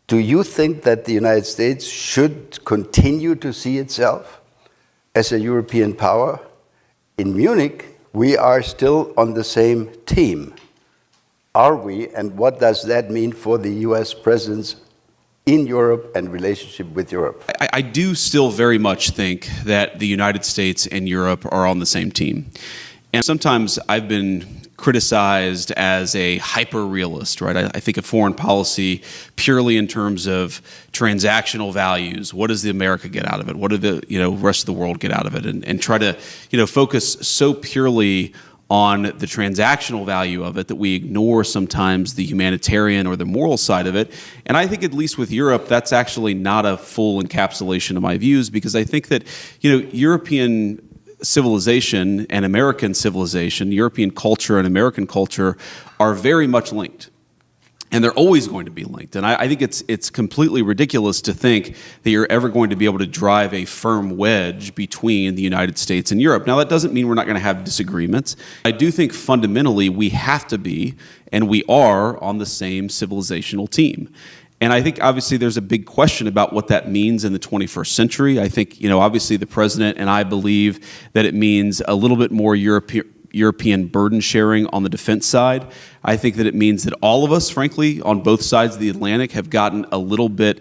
Do you think that the United States should continue to see itself as a European power? In Munich, we are still on the same team. Are we? And what does that mean for the US presence in Europe and relationship with Europe? I do still very much think that the United States and Europe are on the same team. And sometimes I've been criticized as a hyper-realist, right? I think of foreign policy purely in terms of transactional values. What does the America get out of it? What do the rest of the world get out of it? And try to focus so purely on the transactional value of it that we ignore sometimes the humanitarian or the moral side of it. And I think at least with Europe, that's actually not a full encapsulation of my views, because I think that European civilization and American civilization, European culture and American culture are very much linked. And they're always going to be linked. And I think it's completely ridiculous to think that you're ever going to be able to drive a firm wedge between the United States and Europe. Now, that doesn't mean we're not going to have disagreements. I do think fundamentally we have to be, and we are, on the same civilizational team. And I think obviously there's a big question about what that means in the 21st century. I think, obviously the president and I believe that it means a little bit more European burden sharing on the defense side. I think that it means that all of us, frankly, on both sides of the Atlantic have gotten a little bit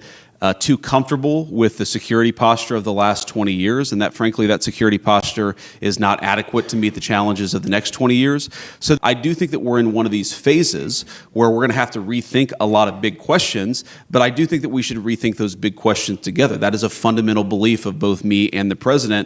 too comfortable with the security posture of the last 20 years, and that, frankly, that security posture is not adequate to meet the challenges of the next 20 years. So I do think that we're in one of these phases where we're going to have to rethink a lot of big questions, but I do think that we should rethink those big questions together. That is a fundamental belief of both me and the president.